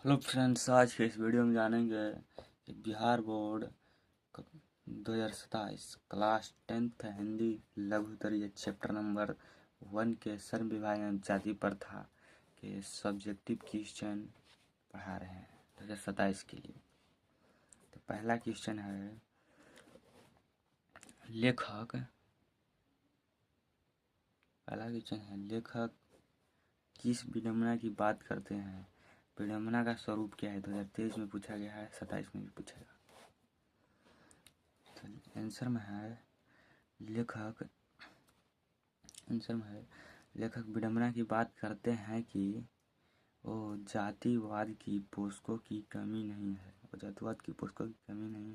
Hello friends, आज के इस वीडियो में जानेंगे कि Bihar board 2027 class 10th Hindi लघुत्तरीय चैप्टर नंबर 1 के श्रम विभाजन जाति प्रथा के सब्जेक्टिव क्वेश्चन पढ़ा रहे हैं 2027 के लिए। तो पहला क्वेश्चन है, लेखक किस विडंबना की बात करते हैं? विडंबना का स्वरूप क्या है? 2023 में पूछा गया है, 27 में भी पूछेगा। तो आंसर में है लेखक विडंबना की बात करते हैं कि वो जातिवाद की पोषकों की कमी नहीं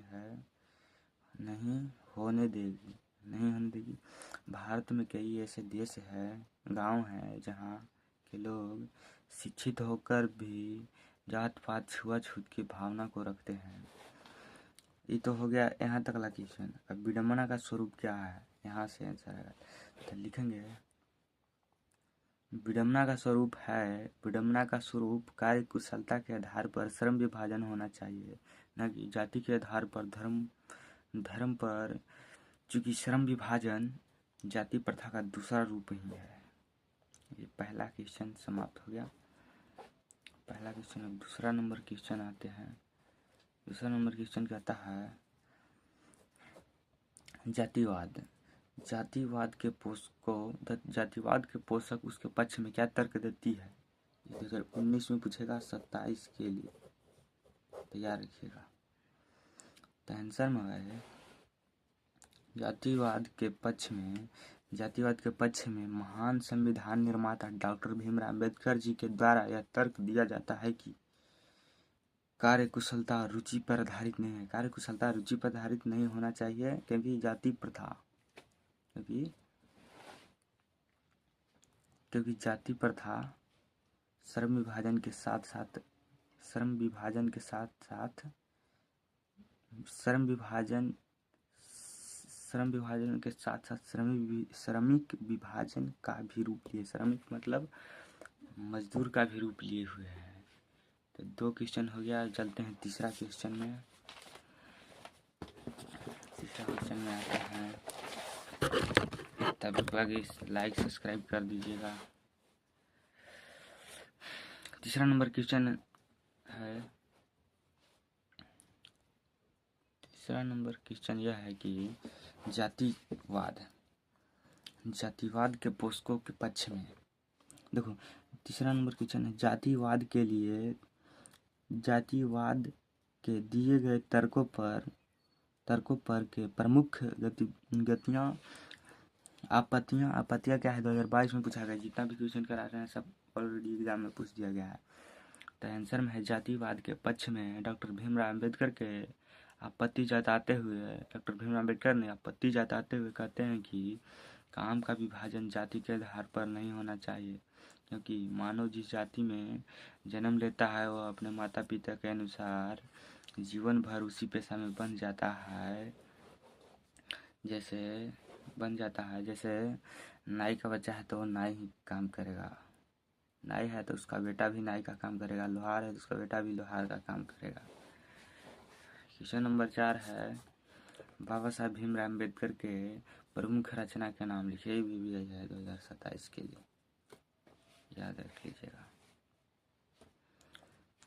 है, नहीं होने देगी। भारत में कई ऐसे देश हैं, गांव हैं, जहां के लोग शिक्षित होकर भी जात पात छुआछूत की भावना को रखते हैं। ये तो हो गया यहाँ तक ला क्वेश्चन। अब विडंबना का स्वरूप क्या है, यहाँ से आंसर है। तो लिखेंगे, विडंबना का स्वरूप कार्य कुशलता के आधार पर श्रम विभाजन होना चाहिए, न कि जाति के आधार पर धर्म पर, चूंकि श्रम विभाजन जाति प्रथा का दूसरा रूप ही है। ये पहला क्वेश्चन समाप्त हो गया। पहला क्वेश्चन। अब दूसरा नंबर क्वेश्चन आते हैं। दूसरा नंबर क्वेश्चन कहता है, जातिवाद के पोषक उसके पक्ष में क्या तर्क देती है? 2019 में पूछेगा, 27 के लिए तैयार रखिएगा। तो आंसर में है, जातिवाद के पक्ष में महान संविधान निर्माता डॉक्टर भीमराव अंबेडकर जी के द्वारा यह तर्क दिया जाता है कि कार्य कुशलता रुचि पर आधारित नहीं होना चाहिए, क्योंकि जाति प्रथा श्रम विभाजन के साथ श्रमिक विभाजन का भी रूप लिए, श्रमिक मतलब मजदूर का भी रूप लिए हुए हैं। तो 2 क्वेश्चन हो गया। चलते हैं तीसरा क्वेश्चन में। आता है, तब तक लाइक सब्सक्राइब कर दीजिएगा। तीसरा नंबर क्वेश्चन यह है कि जातिवाद के पोषकों के पक्ष में। देखो, तीसरा नंबर क्वेश्चन है, जातिवाद के दिए गए तर्कों पर के प्रमुख आपत्तियां क्या है? 2022 में पूछा गया। जितना भी क्वेश्चन करा रहे हैं सब ऑलरेडी एग्जाम में पूछ दिया गया है। तो आंसर में है, जातिवाद के पक्ष में डॉक्टर भीमराव अंबेडकर ने आपत्ति जताते हुए कहते हैं कि काम का विभाजन जाति के आधार पर नहीं होना चाहिए, क्योंकि मानव जिस जाति में जन्म लेता है वह अपने माता पिता के अनुसार जीवन भर उसी पेशा में बन जाता है। जैसे नाई का बच्चा है तो वो नाई ही काम करेगा, नाई है तो उसका बेटा भी नाई का काम करेगा, लोहार है तो उसका बेटा भी लोहार का काम करेगा। क्वेश्चन नंबर 4 है, बाबा साहब भीमराव अम्बेडकर के प्रमुख रचना के नाम लिखिए। ये भी है 2027 के लिए, याद रख लीजिएगा।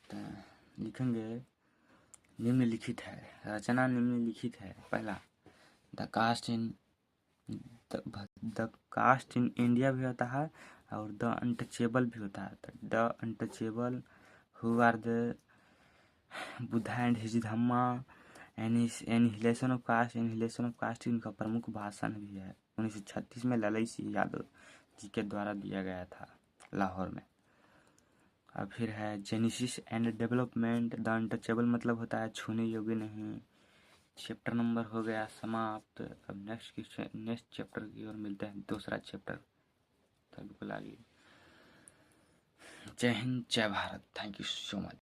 तो लिखेंगे, रचना निम्नलिखित है। पहला, द कास्ट इन इंडिया भी होता है और द अनटचेबल भी होता है। तो the untouchable, who are the Buddha and his Dhamma, annihilation of caste इनका प्रमुख भाषण भी है। 1936 में ललई सिंह यादव जी के द्वारा दिया गया था लाहौर में। अब फिर है, genesis and development, the untouchable मतलब होता है छूने योग्य नहीं। चैप्टर नंबर हो गया समाप्त। अब नेक्स्ट चैप्टर की ओर मिलते हैं, दूसरा चैप्टर। तब को लागिए। जय हिंद, जय Bharat. Thank you so much.